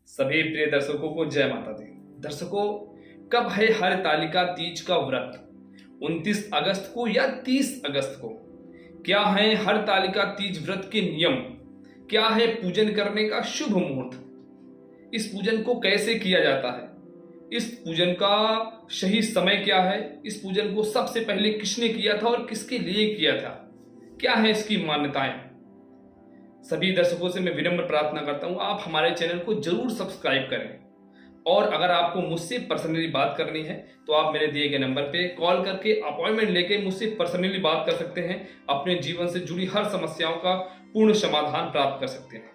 सभी प्रिय दर्शकों को जय माता दी। दर्शकों, कब है हरतालिका तीज का व्रत? 29 अगस्त को या 30 अगस्त को? क्या है हरतालिका तीज व्रत के नियम? क्या है पूजन करने का शुभ मुहूर्त? इस पूजन को कैसे किया जाता है? इस पूजन का सही समय क्या है? इस पूजन को सबसे पहले किसने किया था और किसके लिए किया था? क्या है इसकी मान्यताएं? सभी दर्शकों से मैं विनम्र प्रार्थना करता हूं, आप हमारे चैनल को जरूर सब्सक्राइब करें। और अगर आपको मुझसे पर्सनली बात करनी है तो आप मेरे दिए गए नंबर पे कॉल करके अपॉइंटमेंट लेके मुझसे पर्सनली बात कर सकते हैं। अपने जीवन से जुड़ी हर समस्याओं का पूर्ण समाधान प्राप्त कर सकते हैं।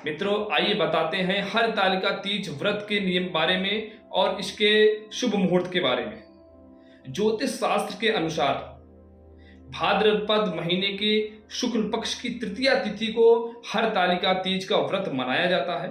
मित्रों, आइए बताते हैं हरतालिका तीज व्रत के नियम बारे में और इसके शुभ मुहूर्त के बारे में। ज्योतिष शास्त्र के अनुसार भाद्रपद महीने के शुक्ल पक्ष की तृतीया तिथि को हरतालिका तीज का व्रत मनाया जाता है।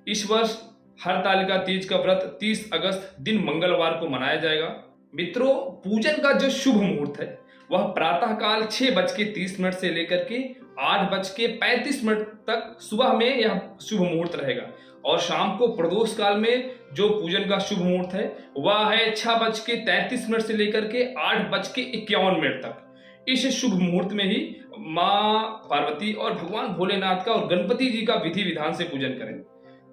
इस वर्ष हरतालिका तीज का व्रत 30 अगस्त दिन मंगलवार को मनाया जाएगा। मित्रों, पूजन का जो शुभ मुहूर्त है वह प्रातः काल 6:30 से लेकर के 8:35 तक सुबह में यह शुभ मुहूर्त रहेगा। और शाम को प्रदोष काल में जो पूजन का शुभ मुहूर्त है वह है 6:33 से लेकर के 8:51 तक। इस शुभ मुहूर्त में ही माँ पार्वती और भगवान भोलेनाथ का और गणपति जी का विधि विधान से पूजन करें।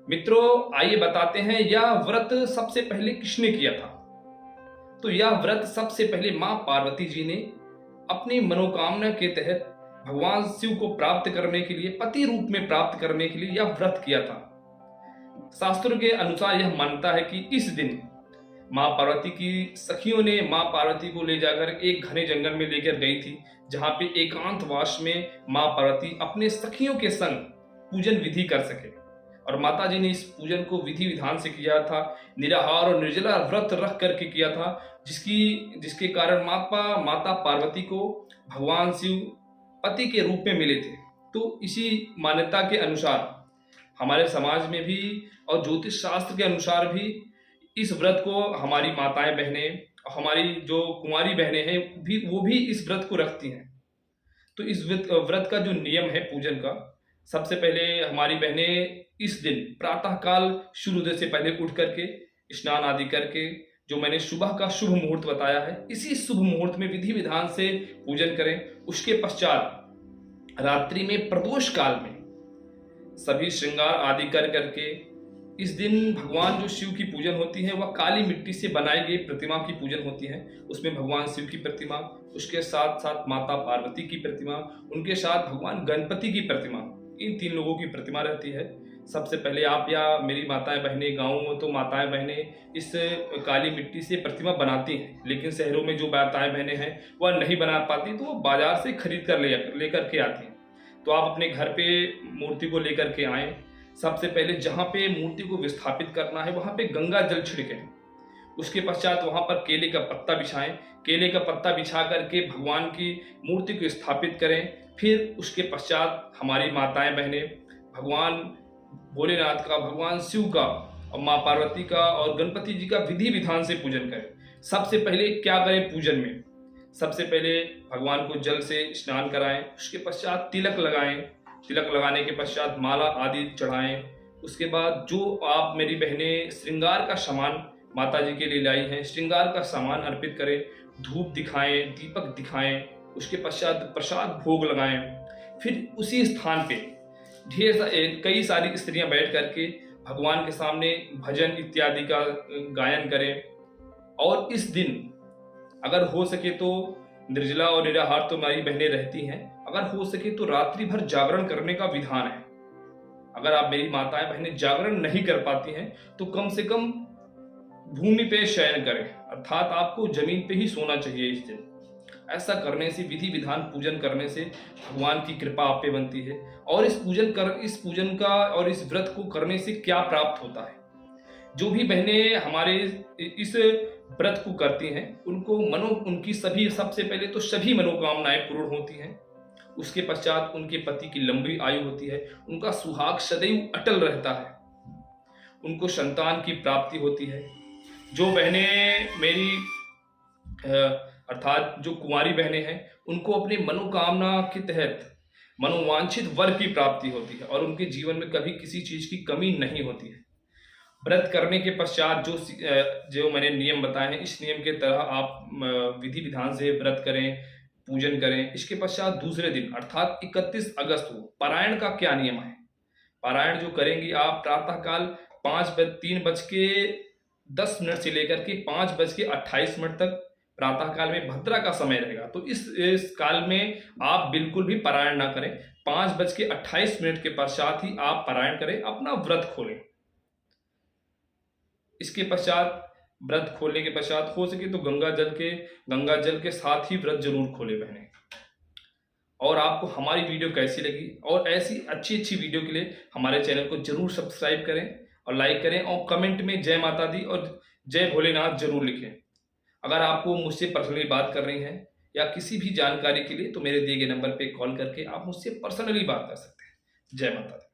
मित्रों, आइए बताते हैं यह व्रत सबसे पहले किसने किया था। तो यह व्रत सबसे पहले माँ पार्वती जी ने अपनी मनोकामना के तहत भगवान शिव को प्राप्त करने के लिए, पति रूप में प्राप्त करने के लिए यह व्रत किया था। शास्त्रों के अनुसार यह मानता है कि इस दिन माँ पार्वती की सखियों ने माँ पार्वती को ले जाकर एक घने जंगल में लेकर गई थी, जहां पे एकांतवास में माँ पार्वती अपने सखियों के संग पूजन विधि कर सके। और माता जी ने इस पूजन को विधि विधान से किया था, निराहार और निर्जला व्रत रख करके किया था, जिसके कारण माता पार्वती को भगवान शिव पति के रूप में मिले थे। तो इसी मान्यता के अनुसार हमारे समाज में भी और ज्योतिष शास्त्र के अनुसार भी इस व्रत को हमारी माताएं बहनें, हमारी जो कुंवारी बहनें हैं वो भी इस व्रत को रखती हैं। तो इस व्रत का जो नियम है पूजन का, सबसे पहले हमारी बहनें इस दिन प्रातः काल सूर्योदय से पहले उठ करके स्नान आदि करके, जो मैंने सुबह का शुभ मुहूर्त बताया है, इसी शुभ मुहूर्त में विधि विधान से पूजन करें। उसके पश्चात रात्रि में प्रदोष काल में सभी श्रृंगार आदि कर करके इस दिन भगवान जो शिव की पूजन होती है वह काली मिट्टी से बनाई गई प्रतिमा की पूजन होती है। उसमें भगवान शिव की प्रतिमा, उसके साथ साथ माता पार्वती की प्रतिमा, उनके साथ भगवान गणपति की प्रतिमा, इन 3 लोगों की प्रतिमा रहती है। सबसे पहले आप या मेरी माताएं बहनें, गाँव में तो माताएं बहनें इस काली मिट्टी से प्रतिमा बनाती हैं, लेकिन शहरों में जो माताएं बहनें हैं वह नहीं बना पाती, तो वो बाजार से खरीद कर लेकर के आती हैं। तो आप अपने घर पे मूर्ति को लेकर के आएं। सबसे पहले जहाँ पे मूर्ति को विस्थापित करना है वहाँ पे गंगा जल छिड़कें। उसके पश्चात वहाँ पर केले का पत्ता बिछाएं। केले का पत्ता बिछा करके भगवान की मूर्ति को स्थापित करें। फिर उसके पश्चात हमारी माताएं बहनें भगवान भोलेनाथ का, भगवान शिव का और माँ पार्वती का और गणपति जी का विधि विधान से पूजन करें। सबसे पहले क्या करें पूजन में? सबसे पहले भगवान को जल से स्नान कराएं, उसके पश्चात तिलक लगाएं। तिलक लगाने के पश्चात माला आदि चढ़ाएं। उसके बाद जो आप मेरी बहनें श्रृंगार का सामान माता जी के लिए लाई हैं, श्रृंगार का सामान अर्पित करें, धूप दिखाएं, दीपक दिखाएं। उसके पश्चात प्रसाद भोग लगाएं। फिर उसी स्थान पे कई सारी स्त्रियां बैठ करके भगवान के सामने भजन इत्यादि का गायन करें। और इस दिन अगर हो सके तो निर्जला और निराहार तो हमारी बहनें रहती हैं, अगर हो सके तो रात्रि भर जागरण करने का विधान है। अगर आप मेरी माताएं बहनें जागरण नहीं कर पाती हैं तो कम से कम भूमि पे शयन करें, अर्थात आपको जमीन पे ही सोना चाहिए इस दिन। ऐसा करने से, विधि विधान पूजन करने से भगवान की कृपा आप पे बनती है। और इस पूजन का और इस व्रत को करने से क्या प्राप्त होता है? जो भी बहनें हमारे इस व्रत को करती हैं उनको उनकी सबसे पहले तो सभी मनोकामनाएं पूर्ण होती हैं। उसके पश्चात उनके पति की लंबी आयु होती है, उनका सुहाग सदैव अटल रहता है, उनको संतान की प्राप्ति होती है। जो बहनें मेरी अर्थात जो कुंवारी बहनें हैं उनको अपनी मनोकामना के तहत मनोवांछित वर की प्राप्ति होती है और उनके जीवन में कभी किसी चीज की कमी नहीं होती है। व्रत करने के पश्चात जो मैंने नियम बताए हैं, इस नियम के तरह आप विधि विधान से व्रत करें, पूजन करें। इसके पश्चात दूसरे दिन अर्थात 31 अगस्त को पारायण का क्या नियम है। पारायण जो करेंगे आप प्रातःकाल 3:10 से लेकर के 5:28 तक प्रातःकाल में भद्रा का समय रहेगा। तो इस काल में आप बिल्कुल भी पारायण ना करें। 5:28 के पश्चात ही आप पारायण करें, अपना व्रत खोलें। इसके पश्चात व्रत खोलने के पश्चात हो सके तो गंगा जल के साथ ही व्रत जरूर खोले बहने। और आपको हमारी वीडियो कैसी लगी और ऐसी अच्छी वीडियो के लिए हमारे चैनल को जरूर सब्सक्राइब करें और लाइक करें और कमेंट में जय माता दी और जय भोलेनाथ जरूर लिखें। अगर आपको मुझसे पर्सनली बात करनी है या किसी भी जानकारी के लिए तो मेरे दिए गए नंबर पे कॉल करके आप मुझसे पर्सनली बात कर सकते हैं। जय माता दी।